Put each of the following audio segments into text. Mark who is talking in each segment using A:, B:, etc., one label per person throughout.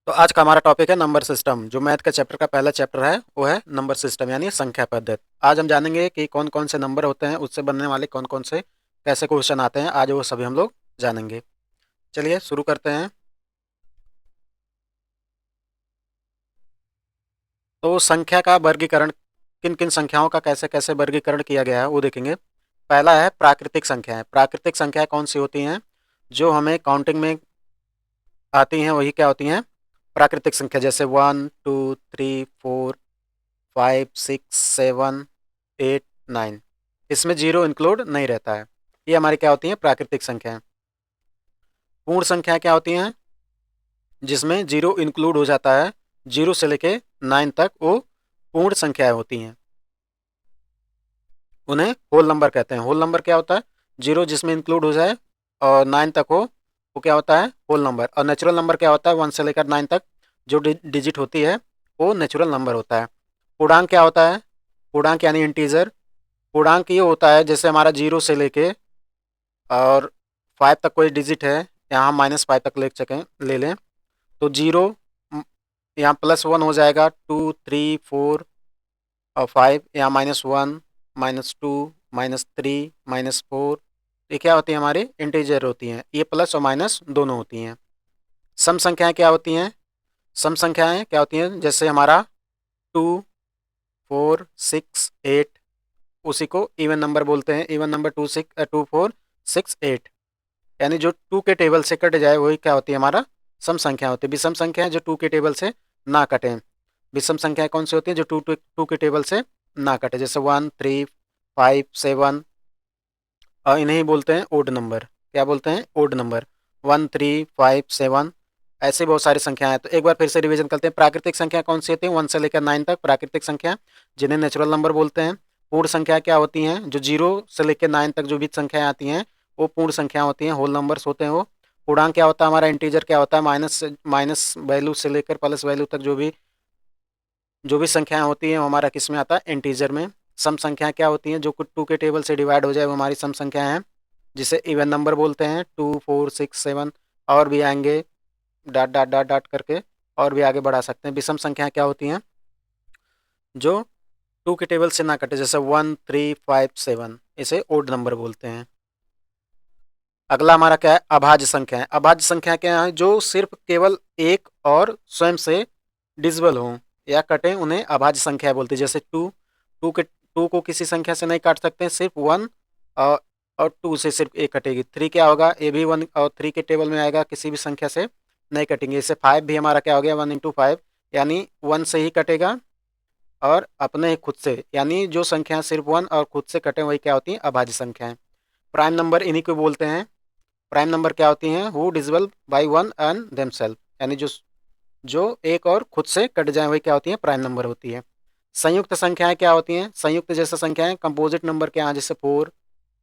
A: तो आज का हमारा टॉपिक है नंबर सिस्टम। जो मैथ का चैप्टर का पहला चैप्टर है वो है नंबर सिस्टम यानी संख्या पद्धति। आज हम जानेंगे कि कौन कौन से नंबर होते हैं, उससे बनने वाले कौन कौन से कैसे क्वेश्चन आते हैं, आज वो सभी हम लोग जानेंगे। चलिए शुरू करते हैं। तो संख्या का वर्गीकरण, किन किन संख्याओं का कैसे कैसे वर्गीकरण किया गया है वो देखेंगे। पहला है प्राकृतिक संख्याएं। प्राकृतिक संख्याएं कौन सी होती हैं? जो हमें काउंटिंग में आती हैं वही क्या होती हैं? प्राकृतिक संख्या। जैसे 1 2 3 4 5 6 7 8 9, इसमें जीरो इंक्लूड नहीं रहता है। ये हमारी क्या होती हैं? प्राकृतिक संख्याएं। पूर्ण संख्याएं क्या होती हैं? जिसमें जीरो इंक्लूड हो जाता है। जीरो से लेके 9 तक वो पूर्ण संख्याएं होती हैं, उन्हें होल नंबर कहते हैं। होल नंबर क्या होता है? जीरो जिसमें इंक्लूड हो जाए और 9 तक हो वो क्या होता है? Whole number. और नेचुरल नंबर क्या होता है? 1 से लेकर 9 तक जो डिजिट होती है वो नेचुरल नंबर होता है। पूर्णांक क्या होता है? पूर्णांक यानी इंटीजर। पूर्णांक ये होता है जैसे हमारा जीरो से लेके और 5 तक कोई डिजिट है, यहाँ -5 तक ले लें तो जीरो यहाँ +1 हो जाएगा, 2 3 4 और 5, यहाँ -1 -2 -3 -4। ये क्या होती है? हमारी इंटीजर होती हैं। ये प्लस और माइनस दोनों होती हैं। सम संख्याएं क्या होती हैं? सम संख्याएं क्या होती हैं? जैसे हमारा 2 4 6 8, उसी को इवन नंबर बोलते हैं। इवन नंबर 2 4 6 8, यानी जो 2 के टेबल से कट जाए वही क्या होती है? हमारा सम संख्या होती है। विषम संख्या है जो 2 के टेबल से ना कटें। विषम संख्याएं कौन सी होती हैं? जो टू के टेबल से ना कटे। जैसे 1 3 5 7, और इन्हें ही बोलते हैं ओड नंबर। क्या बोलते हैं? Odd number. 1 3 5 7, ऐसे बहुत सारी संख्याएं हैं। तो एक बार फिर से रिवीजन करते हैं। प्राकृतिक संख्या कौन सी होती है? 1 से लेकर 9 तक प्राकृतिक संख्या, जिन्हें नेचुरल नंबर बोलते हैं। पूर्ण संख्या क्या होती हैं? जो 0 से लेकर 9 तक जो भी संख्याएं आती हैं वो पूर्ण संख्या होती हैं, होल नंबर्स होते हैं वो। पूर्णांक क्या होता है? हमारा इंटीजर क्या होता है? माइनस वैल्यू से लेकर प्लस वैल्यू तक जो भी संख्याएं होती हैं वो हमारा किस में आता है? इंटीजर में। सम संख्या क्या होती हैं? जो कुछ 2 के टेबल से डिवाइड हो जाए वो हमारी सम संख्या हैं, जिसे इवन नंबर बोलते हैं। 2 4 6 7 और भी आएंगे, डॉट डॉट डॉट डॉट करके और भी आगे बढ़ा सकते हैं। विषम संख्या क्या होती हैं? जो 2 के टेबल से ना कटे। जैसे 1 3 5 7, इसे ओड नंबर बोलते हैं। अगला हमारा क्या है? अभाज्य संख्या है। अभाज्य संख्या क्या है? जो सिर्फ केवल एक और स्वयं से डिजिबल हों या कटें उन्हें अभाज्य संख्या बोलते हैं। जैसे टू को किसी संख्या से नहीं काट सकते हैं, सिर्फ 1 और और 2 से सिर्फ एक कटेगी। 3 क्या होगा? ये भी 1 और 3 के टेबल में आएगा, किसी भी संख्या से नहीं कटेंगे। जैसे 5 भी हमारा क्या हो गया? 1 × 5, यानी 1 से ही कटेगा और अपने खुद से, यानी जो संख्या सिर्फ 1 और खुद से कटे वही क्या होती है? अभाज्य संख्याएं। प्राइम नंबर इन्हीं को बोलते हैं। प्राइम नंबर क्या होती हैं? Who divisible by 1 and themselves, यानी जो जो एक और खुद से कट जाए वही क्या होती है? प्राइम नंबर होती है। संयुक्त संख्याएं क्या होती हैं? संयुक्त जैसे संख्याएं कंपोजिट नंबर के यहाँ, जैसे 4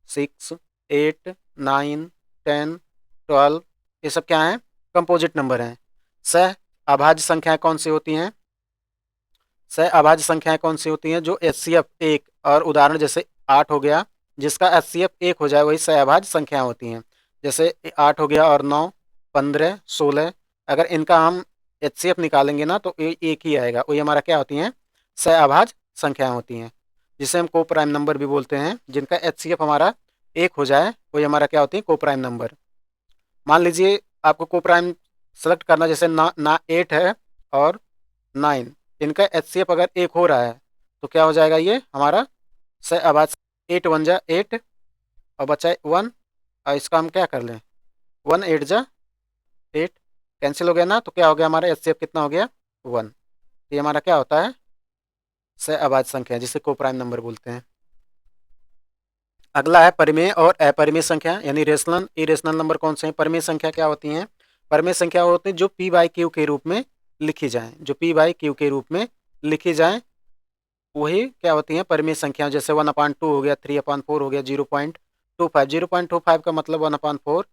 A: 6 8 9 10 12, ये सब क्या है? कंपोजिट नंबर हैं। सह अभाज्य संख्याएं कौन सी होती हैं? सह अभाज्य संख्याएं कौन सी होती हैं? जो HCF एक और उदाहरण जैसे 8 हो गया, जिसका HCF एक हो जाए वही सह अभाज्य संख्याएं होती हैं। जैसे 8 हो गया और 9 15 16, अगर इनका हम HCF निकालेंगे ना तो एक ही आएगा, वही हमारा क्या होती हैं? सह अभाज्य संख्याएं होती हैं, जिसे हम को प्राइम नंबर भी बोलते हैं। जिनका HCF हमारा एक हो जाए वही हमारा क्या होती है? को प्राइम नंबर। मान लीजिए आपको को प्राइम सेलेक्ट करना, जैसे ना 8 है और 9, इनका HCF अगर एक हो रहा है तो क्या हो जाएगा? ये हमारा सह अभाज्य। 8 1 जा 8 और बचा 1, और इसका हम क्या कर लें? 1 8 जा 8, कैंसिल हो गया ना, तो क्या हो गया? हमारा HCF कितना हो गया? 1। ये हमारा क्या होता है? सह अभाज्य संख्या, जिसे को प्राइम नंबर बोलते हैं। अगला है परिमेय और अपरिमेय संख्या, यानी रेशनल इरेशनल नंबर कौन से हैं? परिमेय संख्या क्या होती हैं? परिमेय संख्या होती है जो P/Q के रूप में लिखी जाए। जो P/Q के रूप में लिखी जाए वही क्या होती हैं? परिमेय संख्या। जैसे 1/2 हो गया, 3/4 हो गया, 0.25। 0.25 का मतलब 1/4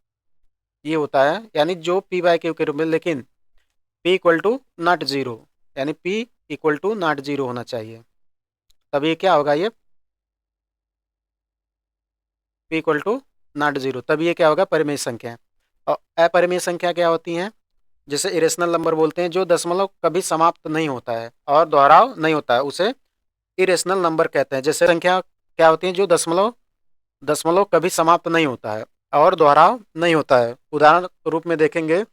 A: ये होता है, यानी जो P/Q के रूप में, लेकिन P equal to not zero, यानी P equal to not zero होना चाहिए, तब ये क्या होगा? ये P equal to not zero, तब ये क्या होगा? परिमेय संख्या। और अपरिमेय संख्या क्या होती हैं? जिसे इरेशनल नंबर बोलते हैं, जो दशमलव कभी समाप्त नहीं होता है और दोहराव नहीं होता है, उसे इरेशनल नंबर कहते हैं। जैसे संख्या क्या होती है, जो दशमलव दशमलव कभी समाप्त नहीं होता है और दोहराव नहीं होता है। उदाहरण रूप में देखेंगे,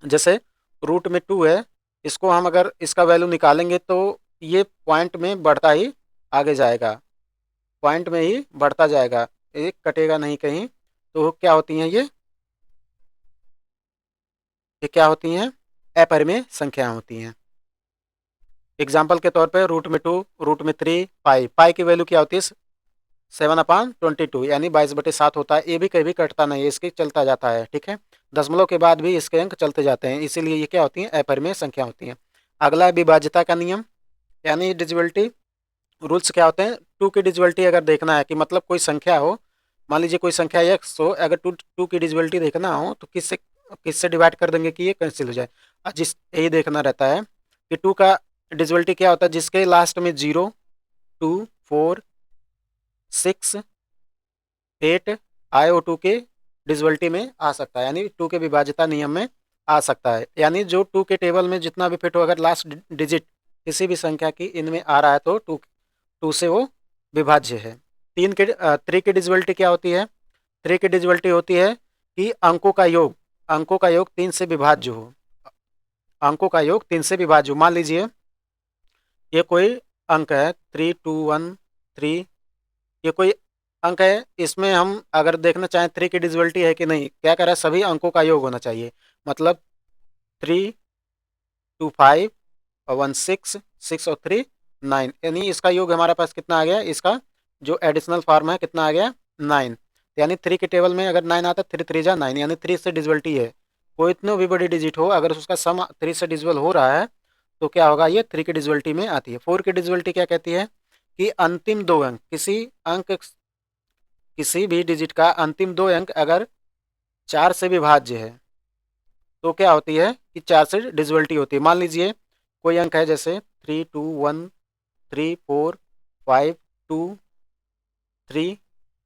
A: जैसे रूट में 2 है, इसको हम अगर इसका वैल्यू निकालेंगे तो ये पॉइंट में बढ़ता ही आगे जाएगा, पॉइंट में ही बढ़ता जाएगा, एक कटेगा नहीं कहीं। तो क्या होती हैं ये क्या होती हैं, अपरिमेय संख्या होती हैं। एग्जाम्पल के तौर पे रूट में 2, रूट में 3, पाई, पाई की वैल्यू क्या होती है 7/22, यानी 22/7 होता है। ये भी कभी कटता नहीं है, इसके चलता जाता है, ठीक है। दशमलव के बाद भी इसके अंक चलते जाते हैं, इसीलिए ये क्या होती हैं, अपरिमेय संख्या होती हैं। अगला है विभाज्यता का नियम, यानी डिजिबिलिटी रूल्स। क्या होते हैं, टू की डिजिबिलिटी अगर देखना है कि मतलब कोई संख्या हो, मान लीजिए कोई संख्या x हो, अगर टू टू की डिजिबिलिटी देखना हो तो किससे किससे डिवाइड कर देंगे कि ये कैंसिल हो जाए। जिस यही देखना रहता है कि टू का डिजिबिलिटी क्या होता है, जिसके लास्ट में 0, 2, 4, 6, 8 आए वो टू के डिजिबिलिटी में आ सकता है, यानी टू के विभाज्यता नियम में आ सकता है। यानी जो टू के टेबल में जितना भी फिट हो, अगर लास्ट डिजिट किसी भी संख्या की इनमें आ रहा है तो टू से वो विभाज्य है। 3 की डिजिबिलिटी क्या होती है, 3 की डिजिबिलिटी होती है कि अंकों का योग 3 से विभाज्य हो, अंकों का योग 3 से विभाज्य हो। मान लीजिए ये कोई अंक है 3213, ये कोई अंक है, इसमें हम अगर देखना चाहें 3 की डिजिबिलिटी है कि नहीं, क्या कह रहा है, सभी अंकों का योग होना चाहिए। मतलब 3, 2, 5 और 1, 6, 6 और 3, 9, यानी इसका योग हमारे पास कितना आ गया, इसका जो एडिशनल फॉर्म है कितना आ गया, 9। यानी 3 के टेबल में अगर 9 आता है, 3 3 जा 9, यानी 3 से डिजिबिलिटी है। कोई इतनी भी बड़ी डिजिट हो, अगर उसका सम 3 से डिजिबल हो रहा है तो क्या होगा, ये 3 की डिजिबिलिटी में आती है। 4 की डिजिबिलिटी क्या कहती है कि अंतिम 2 अंक, किसी भी डिजिट का अंतिम 2 अंक अगर 4 से विभाज्य है तो क्या होती है कि 4 से डिजिबिलिटी होती है। मान लीजिए कोई अंक है जैसे 3, 2, 1, 3, 4, 5, 2, 3,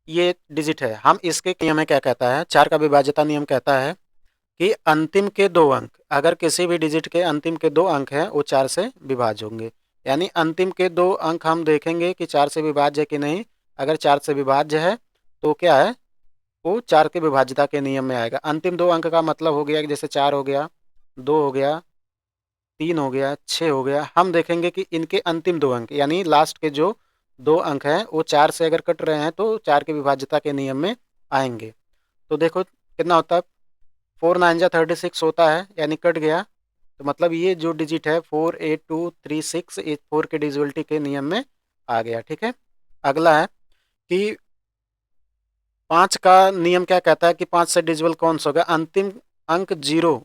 A: ये डिजिट है। हम इसके नियम में क्या कहता है, 4 का विभाज्यता नियम कहता है कि अंतिम के 2 अंक, अगर किसी भी डिजिट के अंतिम के 2 अंक हैं वो 4 से विभाज्य होंगे। यानी अंतिम के 2 अंक हम देखेंगे कि 4 से विभाज्य है कि नहीं। अगर 4 से विभाज्य है तो क्या है, वो 4 के विभाज्यता के नियम में आएगा। अंतिम 2 अंक का मतलब हो गया कि जैसे 4 हो गया, 2 हो गया, 3 हो गया, 6 हो गया। हम देखेंगे कि इनके अंतिम 2 अंक यानी लास्ट के जो 2 अंक हैं वो 4 से अगर कट रहे हैं तो 4 के विभाज्यता के नियम में आएंगे। तो देखो कितना होता है, 4 9 जा 36 होता है, यानी कट गया। तो मतलब ये जो डिजिट है 48236, ये 4 के डिजिबिलिटी के नियम में आ गया, ठीक है। अगला है कि 5 का नियम क्या कहता है कि 5 से डिजिबल कौन सा होगा, अंतिम अंक 0,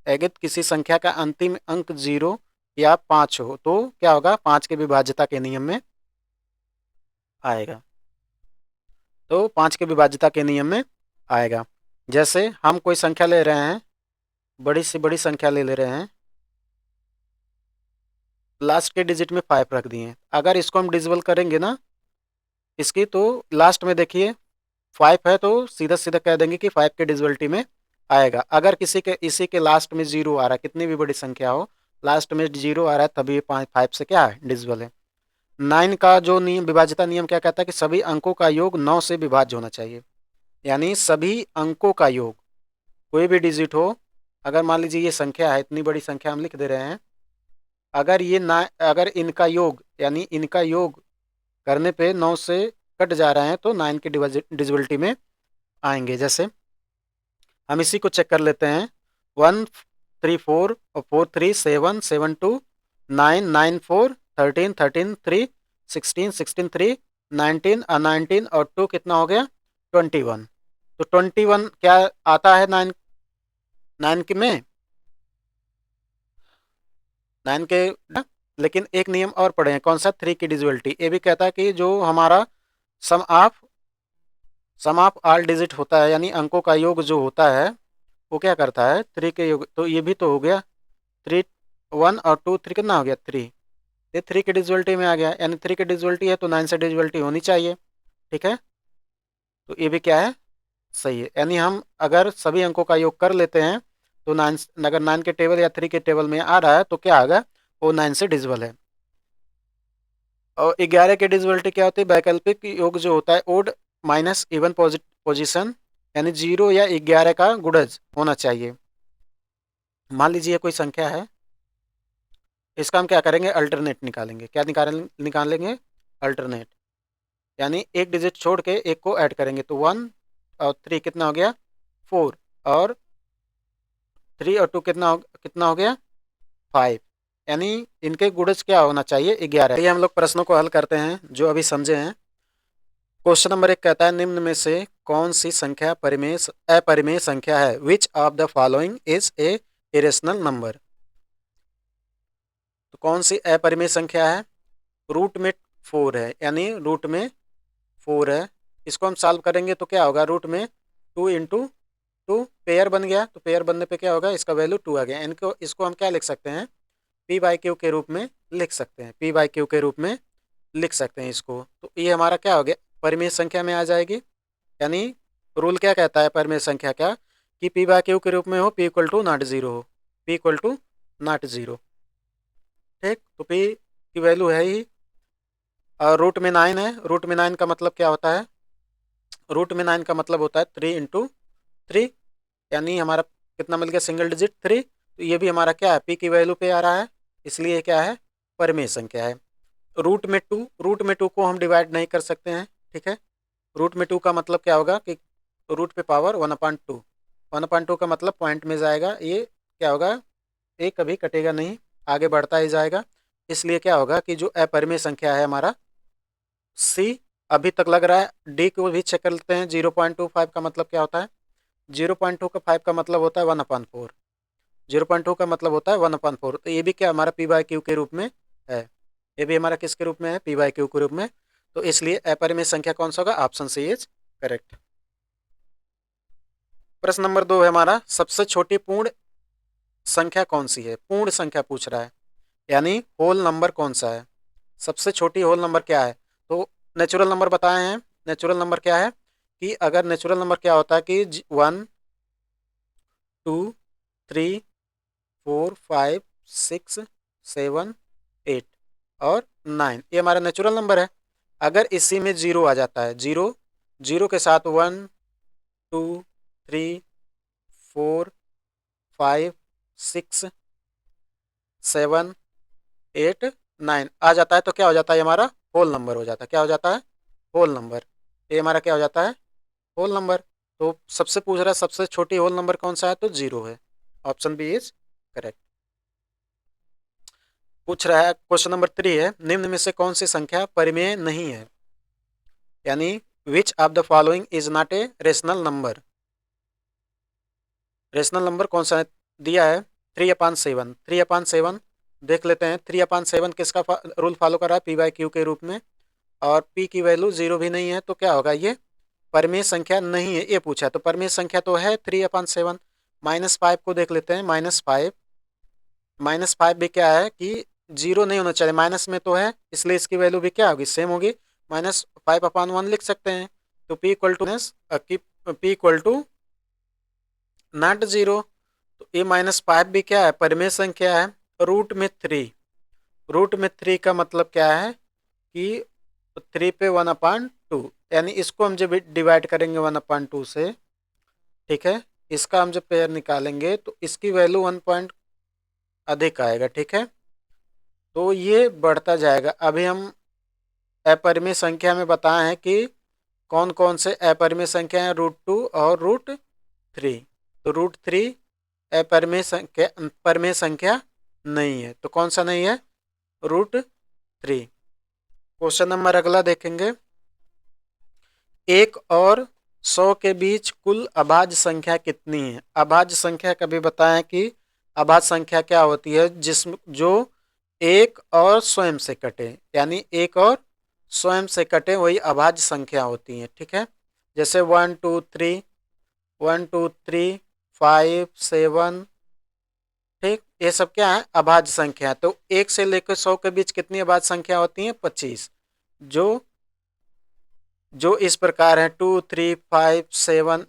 A: अगर किसी संख्या का अंतिम अंक 0 या 5 हो तो क्या होगा, 5 के विभाज्यता के नियम में आएगा। तो 5 के विभाज्यता के नियम में आएगा। जैसे हम कोई संख्या ले रहे हैं, बड़ी से बड़ी संख्या ले रहे हैं, लास्ट के डिजिट में 5 रख दिए, अगर इसको हम डिजिबल करेंगे ना इसकी, तो लास्ट में देखिए 5 है तो सीधा सीधा कह देंगे कि 5 के डिजिबिलिटी में आएगा। अगर किसी के इसी के लास्ट में 0 आ रहा है, कितनी भी बड़ी संख्या हो लास्ट में 0 आ रहा है, तभी ये 5 से क्या है, डिजिबल है। 9 का जो नियम, विभाज्यता नियम क्या कहता है कि सभी अंकों का योग 9 से विभाज्य होना चाहिए। यानी सभी अंकों का योग, कोई भी डिजिट हो, अगर मान लीजिए ये संख्या है, इतनी बड़ी संख्या हम लिख दे रहे हैं, अगर ये ना, अगर इनका योग यानी इनका योग करने पे 9 से कट जा रहे हैं तो 9 की डिजिबिलिटी में आएंगे। जैसे हम इसी को चेक कर लेते हैं, 1 3 4 और 4 3 7 7 2 9 9 4 13 13 3 16 16 3 19 19 और 2 कितना हो गया, 21। तो 21 क्या आता है 9 के में, 9 के, लेकिन एक नियम और पढ़े हैं, कौन सा, 3 की डिजिबिलिटी। ये भी कहता है कि जो हमारा सम ऑफ ऑल डिजिट होता है, यानी अंकों का योग जो होता है वो क्या करता है, 3 के योग। तो ये भी तो हो गया 3, 1 और 2, 3 कितना हो गया, 3, ये 3 की डिजिबिलिटी में आ गया। यानी 3 की डिजिबिलिटी है तो 9 से डिजिबिलिटी होनी चाहिए, ठीक है। तो ये भी क्या है, सही है। यानी हम अगर सभी अंकों का योग कर लेते हैं तो 9 अगर 9 के टेबल या 3 के टेबल में आ रहा है तो क्या आएगा, वो 9 से डिजिबल है। और 11 की डिजिबिलिटी क्या होती है, वैकल्पिक योग जो होता है ओड माइनस इवन पोजिशन, यानी 0 या 11 का गुणज होना चाहिए। मान लीजिए कोई संख्या है, इसका हम क्या करेंगे, अल्टरनेट निकालेंगे। क्या निकालेंगे, अल्टरनेट, यानी एक डिजिट छोड़ के एक को ऐड करेंगे। तो 1 और 3 कितना हो गया, 4, और 3 और 2 कितना हो गया, 5, यानी इनके गुणज क्या होना चाहिए, 11। ये हम लोग प्रश्नों को हल करते हैं जो अभी समझे हैं। क्वेश्चन नंबर 1 कहता है निम्न में से कौन सी संख्या अपरिमेय संख्या है, which of the following is a irrational number. तो कौन सी अपरिमेय संख्या है, रूट में 4 है, यानी रूट में 4 है। इसको हम सॉल्व करेंगे तो क्या होगा, रूट में 2 इंटू 2 पेयर बन गया, तो पेयर बनने पे क्या होगा, इसका वैल्यू 2 आ गया। इनको इसको हम क्या लिख सकते हैं, पी बाई क्यू के रूप में लिख सकते हैं, पी बाई क्यू के रूप में लिख सकते हैं इसको। तो ये हमारा क्या हो गया, परिमेय संख्या में आ जाएगी। यानी रूल क्या कहता है परिमेय संख्या का, कि पी बाई क्यू के रूप में हो, P equal to not zero हो, P equal to not zero. ठीक, तो पी की वैल्यू है ही, और रूट में 9 है। रूट में 9 का मतलब क्या होता है, रूट में 9 का मतलब होता है 3 इंटू 3, यानी हमारा कितना मिल गया, सिंगल डिजिट 3। तो ये भी हमारा क्या है, पी की वैल्यू पे आ रहा है, इसलिए क्या है, परिमेय संख्या है। रूट में 2 को हम डिवाइड नहीं कर सकते हैं, ठीक है। रूट में 2 का मतलब क्या होगा कि रूट पे पावर 1/2, 1/2 का मतलब पॉइंट में जाएगा, ये क्या होगा, ये कभी कटेगा नहीं, आगे बढ़ता ही जाएगा। इसलिए क्या होगा कि जो अपरिमेय संख्या है हमारा सी अभी तक लग रहा है। डी को भी चेक कर लेते हैं, 0.25 का मतलब क्या होता है, 0.25 का मतलब होता है 1/4, 0.2 का मतलब होता है 1/4। तो ये भी क्या हमारा पी बाई क्यू के रूप में है, ये भी हमारा किसके रूप में है, पी बाई क्यू के रूप में। तो इसलिए अपरिमेय संख्या कौन सा होगा, ऑप्शन सी इज करेक्ट। प्रश्न नंबर 2 है हमारा, सबसे छोटी पूर्ण संख्या कौन सी है, पूर्ण संख्या पूछ रहा है, यानी होल नंबर कौन सा है, सबसे छोटी होल नंबर क्या है। तो नेचुरल नंबर बताए हैं, नेचुरल नंबर क्या है, कि अगर नेचुरल नंबर क्या होता है कि 1 2 3 4 5 6 7 8 और 9, ये हमारा नेचुरल नंबर है। अगर इसी में जीरो आ जाता है, जीरो जीरो के साथ 1 2 3 4 5 6 7 8 9 आ जाता है, तो क्या हो जाता है, हमारा होल नंबर हो जाता है। क्या हो जाता है, होल नंबर, ये हमारा क्या हो जाता है, होल नंबर। तो सबसे पूछ रहा है सबसे छोटी होल नंबर कौन सा है, तो जीरो है, ऑप्शन बी इज करेक्ट। पूछ रहा है क्वेश्चन नंबर 3 है, निम्न में से कौन सी संख्या परिमेय नहीं है, यानी which of the following is not a rational number. Rational number कौन सा है, दिया है 3/7, 3/7 देख लेते हैं। 3/7 किसका रूल फॉलो कर रहा है, पी बाई क्यू के रूप में, और पी की वैल्यू जीरो भी नहीं है, तो क्या होगा, ये परिमेय संख्या नहीं है, ये पूछा। तो परिमेय संख्या तो है 3/7। -5 को देख लेते हैं, -5, -5 भी क्या है कि जीरो नहीं होना चाहिए, माइनस में तो है, इसलिए इसकी वैल्यू भी क्या होगी, सेम होगी, -5/1 लिख सकते हैं। तो P equal to P equal to not zero. तो ये -5 भी क्या है, परिमेय संख्या है। रूट में 3 का मतलब क्या है कि 3 पे 1/2, यानी इसको हम जब डिवाइड करेंगे 1/2 से, ठीक है, इसका हम जब पेयर निकालेंगे तो इसकी वैल्यू 1 पॉइंट अधिक आएगा, ठीक है। तो ये बढ़ता जाएगा। अभी हम अपरिमेय संख्या में बताए हैं कि कौन कौन से अपरिमेय संख्या हैं, √2 और √3। तो √3 परिमेय संख्या नहीं है, तो कौन सा नहीं है, √3। क्वेश्चन नंबर अगला देखेंगे, 1 और 100 के बीच कुल अभाज्य संख्या कितनी है। अभाज्य संख्या कभी बताएं कि अभाज्य संख्या क्या होती है, जिसमें जो एक और स्वयं से कटे, यानी एक और स्वयं से कटे वही अभाज्य संख्या होती है, ठीक है। जैसे 1 2 3 1 2 3 5 7, ठीक, ये सब क्या है, अभाज्य संख्या। तो 1 से लेकर 100 के बीच कितनी अभाज्य संख्या होती है, 25, जो जो इस प्रकार है 2 3 5 7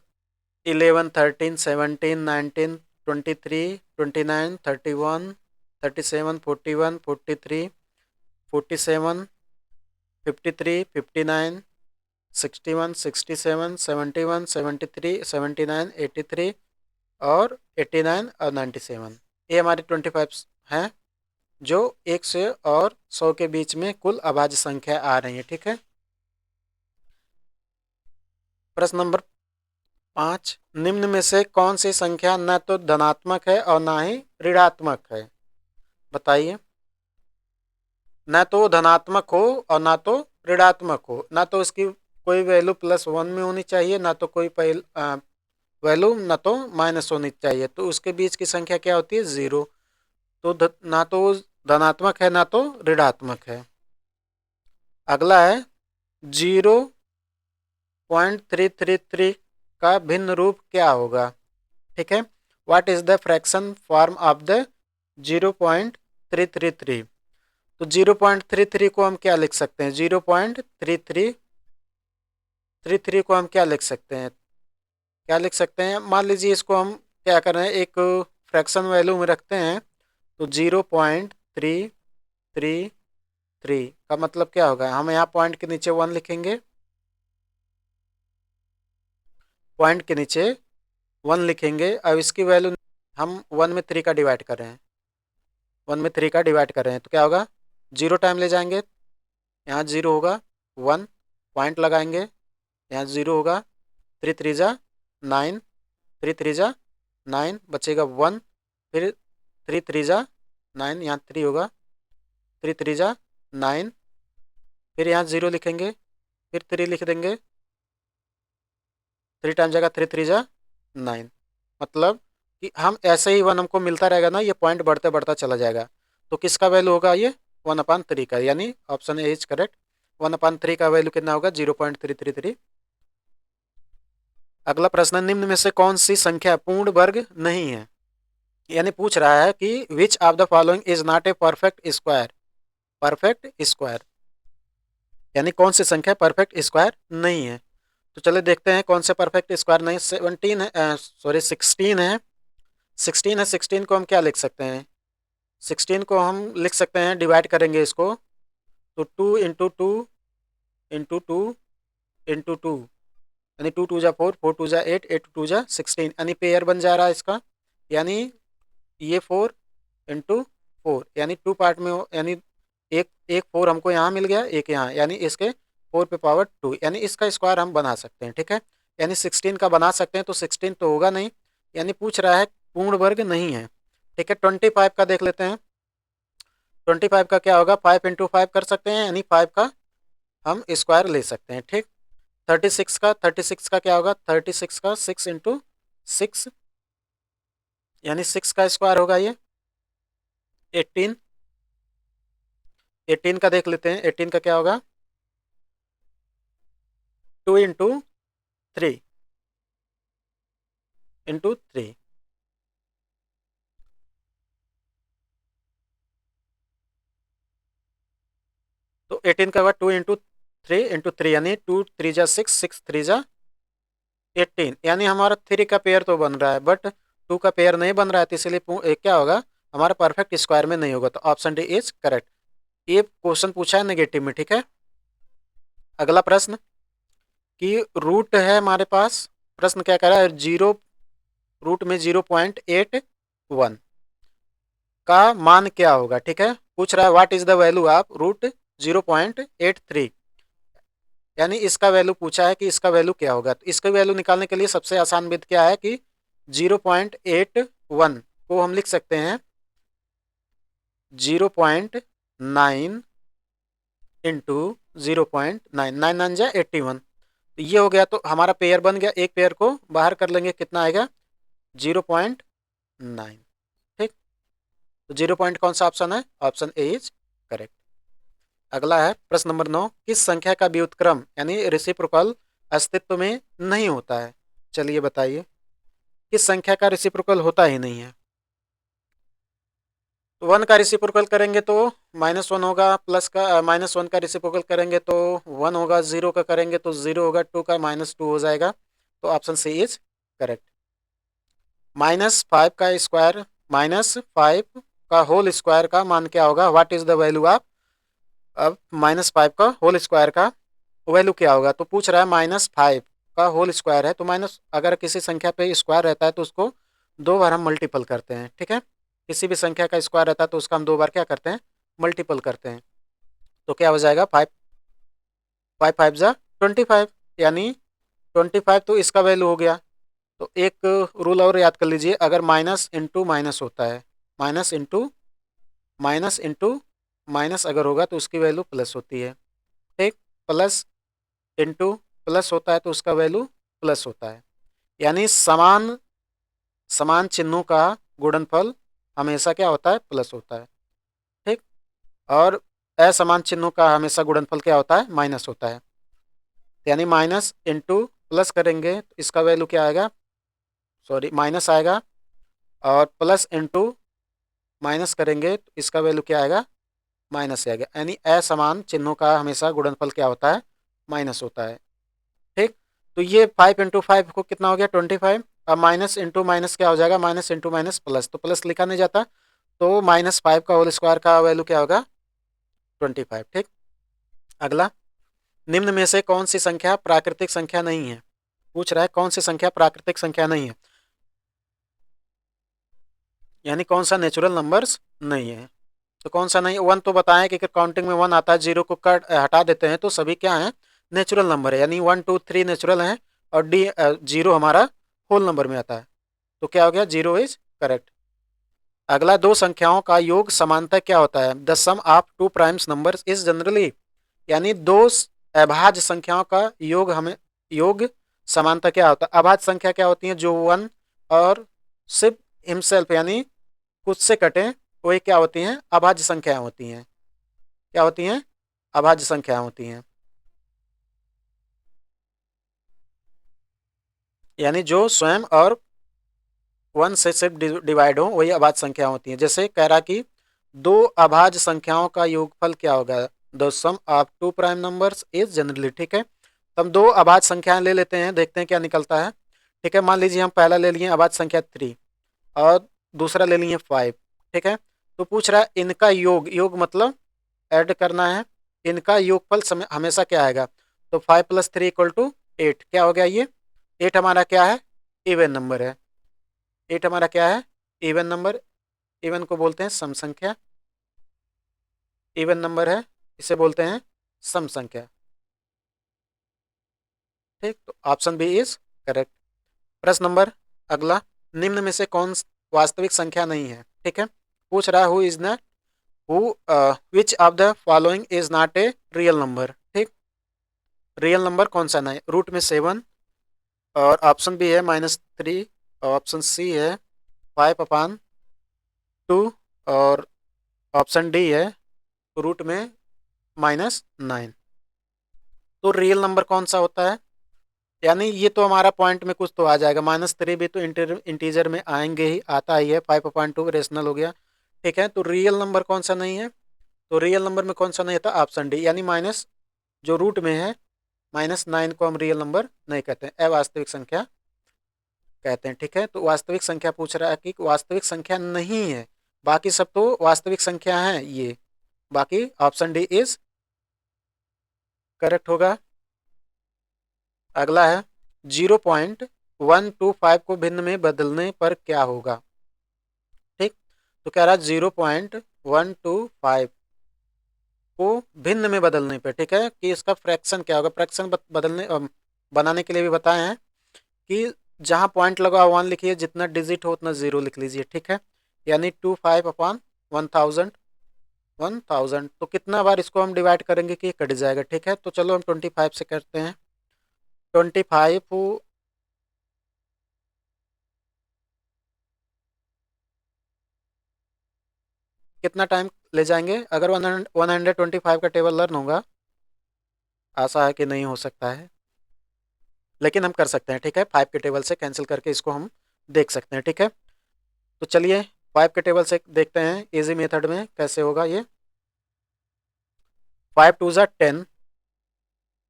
A: 11 13 17 19 23, 29, 31, 37, 41, 43, 47, 53, 59, 61, 67, 71, 73, 79, 83 और 89 और 97। ये हमारे 25 हैं जो 1 से और 100 के बीच में कुल अभाज्य संख्या आ रही है। ठीक है। प्रश्न नंबर 5, निम्न में से कौन सी संख्या न तो धनात्मक है और ना ही ऋणात्मक है? बताइए। ना तो धनात्मक हो और ना तो ऋणात्मक हो, ना तो इसकी कोई वैल्यू +1 में होनी चाहिए, ना तो कोई वैल्यू ना तो माइनस होनी चाहिए, तो उसके बीच की संख्या क्या होती है? 0। तो ना तो धनात्मक है ना तो ऋणात्मक है। अगला है 0.333 का भिन्न रूप क्या होगा? ठीक है। What is the fraction form of the 0.333? तो 0.33 को हम क्या लिख सकते हैं? 0.3333 को हम क्या लिख सकते हैं? मान लीजिए इसको हम क्या कर रहे हैं, एक फ्रैक्शन वैल्यू में रखते हैं, तो 0.333 का मतलब क्या होगा? हम यहाँ पॉइंट के नीचे 1 लिखेंगे, पॉइंट के नीचे 1 लिखेंगे। अब इसकी वैल्यू हम 1 में 3 का डिवाइड कर रहे हैं, 1 में 3 का डिवाइड कर रहे हैं, तो क्या होगा? 0 टाइम ले जाएंगे, यहाँ 0 होगा, 1 पॉइंट लगाएंगे, यहाँ 0 होगा, 3 3 जा 9, 3 3 जा 9 बचेगा 1, फिर 3 3 जा 9, यहाँ 3 होगा, 3 3 जा 9, फिर यहाँ 0 लिखेंगे, फिर 3 लिख देंगे, 3 टाइम जाएगा 3 3 जा 9। मतलब कि हम ऐसे ही 1 हमको मिलता रहेगा ना, ये पॉइंट बढ़ते बढ़ता चला जाएगा। तो किसका वैल्यू होगा? ये 1/3 का, यानी ऑप्शन ए इज करेक्ट। 1/3 का वैल्यू कितना होगा? 0.333। अगला प्रश्न, निम्न में से कौन सी संख्या पूर्ण वर्ग नहीं है? यानी पूछ रहा है कि which of the following is not a perfect square? Perfect square यानी कौन सी संख्या परफेक्ट स्क्वायर नहीं है? तो चलिए देखते हैं कौन से परफेक्ट स्क्वायर नहीं। 16 है, 16 को हम क्या लिख सकते हैं? 16 को हम लिख सकते हैं, डिवाइड करेंगे इसको, तो 2 into two into two into two, यानी 2 2 जा 4, 4 2 जा 8, 8 2 जा 16, यानी पेयर बन जा रहा है इसका। यानी ये 4 इंटू 4, यानी 2 पार्ट में हो, यानी एक एक 4 हमको यहाँ मिल गया, एक यहाँ, यानी इसके 4 पे पावर 2, यानी इसका स्क्वायर हम बना सकते हैं। ठीक है। यानी 16 का बना सकते हैं, तो 16 तो होगा नहीं, यानी पूछ रहा है पूर्ण वर्ग नहीं है। ठीक है। 25 का देख लेते हैं। 25 का क्या होगा? 5 इंटू 5 कर सकते हैं, यानी 5 का हम स्क्वायर ले सकते हैं। ठीक। 36 का क्या होगा? 36 का 6 इंटू 6, यानी 6 का स्क्वायर होगा ये। 18 का देख लेते हैं। 18 का क्या होगा? 2 इंटू 3 इंटू 3, तो 18 का होगा 2 इंटू 3 इंटू 3, यानी 2 3 जा 6, 6 3 जा 18, यानी हमारा 3 का पेयर तो बन रहा है, बट 2 का पेयर नहीं बन रहा है, तो इसलिए क्या होगा? हमारा परफेक्ट स्क्वायर में नहीं होगा, तो ऑप्शन डी इज करेक्ट। ये क्वेश्चन पूछा है नेगेटिव में। ठीक है। अगला प्रश्न कि रूट है हमारे पास, प्रश्न क्या कह रहा है? रूट में 0.81 का मान क्या होगा? ठीक है। पूछ रहा है what is the value of root 0.83, यानी इसका वैल्यू पूछा है कि इसका वैल्यू क्या होगा। तो इसका वैल्यू निकालने के लिए सबसे आसान विधि क्या है कि 0.81 को हम लिख सकते हैं 0.9 इंटू 0.9, 9 9 जा 81, तो ये हो गया। तो हमारा पेयर बन गया, एक पेयर को बाहर कर लेंगे, कितना आएगा? 0.9। ठीक। तो 0 पॉइंट कौन सा ऑप्शन है? Option A is correct. अगला है प्रश्न नंबर 9, किस संख्या का व्युत्क्रम यानी रेसिप्रोकल अस्तित्व में नहीं होता है? चलिए बताइए, किस संख्या का रेसिप्रोकल होता ही नहीं है? तो 1 का रेसिप्रोकल करेंगे तो -1 होगा, प्लस का -1 का रेसिप्रोकल करेंगे तो 1 होगा, 0 का करेंगे तो 0 होगा, 2 का -2 हो जाएगा, तो ऑप्शन सी इज करेक्ट। -5 का स्क्वायर -5 का होल स्क्वायर का मान क्या होगा, what is the value of, अब -5 का होल स्क्वायर का वैल्यू क्या होगा। तो पूछ रहा है -5 का होल स्क्वायर है, तो माइनस अगर किसी संख्या पे स्क्वायर रहता है तो उसको 2 बार हम मल्टीपल करते हैं, ठीक है। किसी भी संख्या का स्क्वायर रहता है तो उसका हम 2 बार क्या करते हैं, मल्टीपल करते हैं। तो क्या हो जाएगा, 5 5 5 जा 25, यानी 25 तो इसका वैल्यू हो गया। तो एक रूल और याद कर लीजिए, अगर माइनस इंटू माइनस होता है, माइनस इंटू माइनस अगर होगा तो उसकी वैल्यू प्लस होती है, ठीक। प्लस इंटू प्लस होता है तो उसका वैल्यू प्लस होता है, यानी समान समान चिन्हों का गुणनफल हमेशा क्या होता है, प्लस होता है, ठीक। और असमान चिन्हों का हमेशा गुणनफल क्या होता है, माइनस होता है। यानी माइनस इंटू प्लस करेंगे तो इसका वैल्यू क्या आएगा, सॉरी माइनस आएगा, और प्लस इंटू माइनस करेंगे तो इसका वैल्यू क्या आएगा, माइनस आएगा। यानी असमान चिन्हों का हमेशा गुणनफल क्या होता है, माइनस होता है, ठीक। तो ये 5 × 5 को कितना हो गया, 25। अब माइनस इंटू माइनस क्या हो जाएगा, माइनस इंटू माइनस प्लस, तो प्लस लिखा नहीं जाता, तो -5 का होल स्क्वायर का वैल्यू क्या होगा, 25, ठीक। अगला, निम्न में से कौन सी संख्या प्राकृतिक संख्या नहीं है। पूछ रहा है कौन सी संख्या प्राकृतिक संख्या नहीं है, यानी कौन सा नेचुरल नंबर्स नहीं है। तो कौन सा नहीं, 1 तो बताएं कि काउंटिंग में 1 आता है, 0 को हटा देते हैं तो सभी क्या है, नेचुरल नंबर है, यानी 1 2 3 नेचुरल है, और 0 हमारा होल नंबर में आता है। तो क्या हो गया, 0 इज करेक्ट। अगला, दो संख्याओं का योग समानतः क्या होता है, the sum of two primes numbers is generally, यानी दो अभाज्य संख्याओं का योग हमें योग समानतः क्या होता है। अभाज्य संख्या क्या होती है, जो 1 और सिर्फ हिमसेल्फ यानी कुछ से कटे, वही क्या होती हैं, अभाज्य संख्याएं होती हैं। क्या होती हैं, अभाज्य संख्याएं होती हैं, यानी जो स्वयं और 1 से सिर्फ डिवाइड हो वही अभाज्य संख्या होती है। जैसे कह रहा कि दो अभाज्य संख्याओं का योगफल क्या होगा, the sum of two prime numbers is generally, ठीक है। तो हम दो अभाज्य संख्याएं ले लेते हैं, देखते हैं क्या निकलता है, ठीक है। मान लीजिए हम पहला ले लिए अभाज्य संख्या 3 और दूसरा ले लिए 5, ठीक है। तो पूछ रहा है इनका योग, योग मतलब ऐड करना है, इनका योगफल हमेशा क्या आएगा। तो 5 + 3 = 8, क्या हो गया ये, 8 हमारा क्या है, इवन नंबर है। 8 हमारा क्या है, इवन नंबर, इवन को बोलते हैं सम संख्या, इवन नंबर है, इसे बोलते हैं सम संख्या, ठीक। तो ऑप्शन बी इज करेक्ट। प्रश्न नंबर अगला, निम्न में से कौन वास्तविक संख्या नहीं है, ठीक है। पूछ रहा है who is not, who which of the following is not a real number, ठीक। रियल नंबर कौन सा नहीं, रूट में 7, और ऑप्शन बी है -3, और ऑप्शन सी है 5/2, और ऑप्शन डी है रूट में -9। तो रियल नंबर कौन सा होता है, यानी ये तो हमारा पॉइंट में कुछ तो आ जाएगा, -3 भी तो इंटीजर में आएंगे ही, आता ही है, 5/2 रेशनल हो गया, ठीक है। तो रियल नंबर कौन सा नहीं है, तो रियल नंबर में कौन सा नहीं था, ऑप्शन डी, यानी माइनस जो रूट में है -9 को हम रियल नंबर नहीं कहते हैं, अवास्तविक संख्या कहते हैं, ठीक है। तो वास्तविक संख्या पूछ रहा है कि वास्तविक संख्या नहीं है, बाकी सब तो वास्तविक संख्या है ये, बाकी ऑप्शन डी इज करेक्ट होगा। अगला है 0.125 को भिन्न में बदलने पर क्या होगा, ठीक। तो कह रहा है 0.125 को भिन्न में बदलने पर, ठीक है, कि इसका फ्रैक्शन क्या होगा। फ्रैक्शन बदलने बनाने के लिए भी बताए हैं कि जहाँ पॉइंट लगा 1 लिखिए, जितना डिजिट हो उतना 0 लिख लीजिए, ठीक है। यानी 25/1000, 1000 तो कितना बार इसको हम डिवाइड करेंगे कि कट जाएगा, ठीक है। तो चलो हम 25 से करते हैं, 25 कितना टाइम ले जाएंगे, अगर 125 का टेबल लर्न होगा, आशा है कि नहीं हो सकता है, लेकिन हम कर सकते हैं, ठीक है। 5 के टेबल से कैंसिल करके इसको हम देख सकते हैं, ठीक है। तो चलिए 5 के टेबल से देखते हैं इजी मेथड में कैसे होगा ये। 5 × 2 = 10,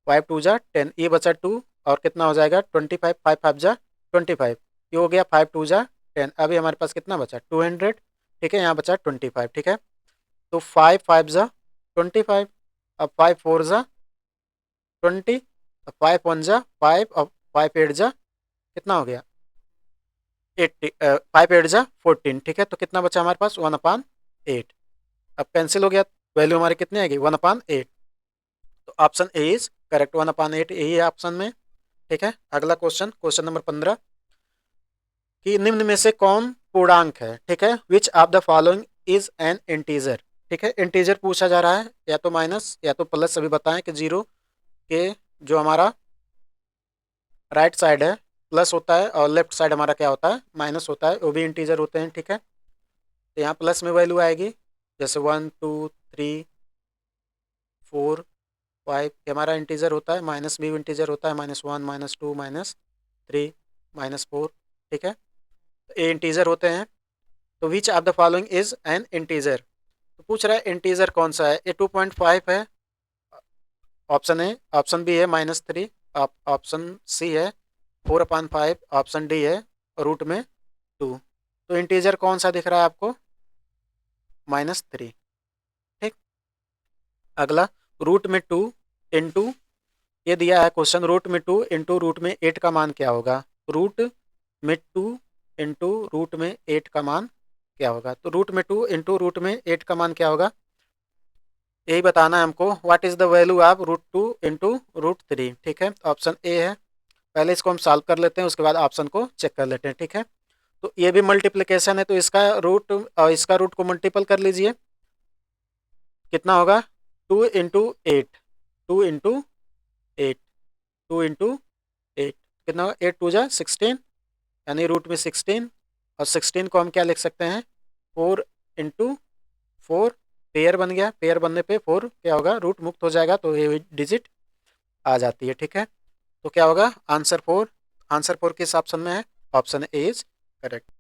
A: 5 × 2 = 10, ये बचा 2, और कितना हो जाएगा 25, 5 × 5 = 25, ये हो गया 5 × 2 = 10, अभी हमारे पास कितना बचा 200, ठीक है, यहाँ बचा 25, ठीक है। तो 5 5 जा 25, अब 5 4 जा 20, अब 5 1 जा 5, अब 5 8 जा कितना हो गया 80, 5 8 जा 14, ठीक है। तो कितना बचा हमारे पास 1/8, अब कैंसिल हो गया, वैल्यू हमारी कितनी आएगी 1/8। तो ऑप्शन ए इज करेक्ट, 1/8 यही है ऑप्शन में, ठीक है। अगला क्वेश्चन, क्वेश्चन नंबर 15 कि निम्न में से कौन पूर्णांक है, ठीक है। Which of the following is an integer, ठीक है। इंटीजर पूछा जा रहा है, या तो माइनस या तो प्लस, सभी बताएं कि जीरो के जो हमारा राइट साइड है प्लस होता है और लेफ्ट साइड हमारा क्या होता है माइनस होता है, वो भी इंटीजर होते हैं, ठीक है। तो यहाँ प्लस में वैल्यू आएगी, जैसे 1 2 3 4 5 हमारा इंटीजर होता है, माइनस भी इंटीजर होता है, -1 -2 -3 -4, ठीक है। तो ये इंटीजर होते हैं। तो which of the following is an integer, तो पूछ रहा है इंटीजर कौन सा है, ये 2.5 है ऑप्शन ए, ऑप्शन बी है -3, ऑप्शन सी है 4/5, ऑप्शन डी है √2। तो इंटीजर कौन सा दिख रहा है आपको -3, ठीक। अगला √2 इंटू, ये दिया है क्वेश्चन, √2 इंटू √8 का मान क्या होगा, √2 इंटू √8 का मान क्या होगा। तो √2 इंटू √8 का मान क्या होगा, यही बताना है हमको। What is the value of √2 into √3, ठीक है। ऑप्शन ए है, पहले इसको हम सॉल्व कर लेते हैं, उसके बाद ऑप्शन को चेक कर लेते हैं, ठीक है। तो ये भी मल्टीप्लिकेशन है, तो इसका रूट और इसका रूट को मल्टीपल कर लीजिए, कितना होगा 2 इंटू 8, 2 इंटू 8, 2 इंटू 8 कितना होगा 8 2 जा 16, यानी रूट में 16, और 16 को हम क्या लिख सकते हैं 4 इंटू 4, पेयर बन गया, पेयर बनने पे 4 क्या होगा रूट मुक्त हो जाएगा, तो ये डिजिट आ जाती है, ठीक है। तो क्या होगा आंसर 4, आंसर 4 किस ऑप्शन में है, ऑप्शन ए इज करेक्ट।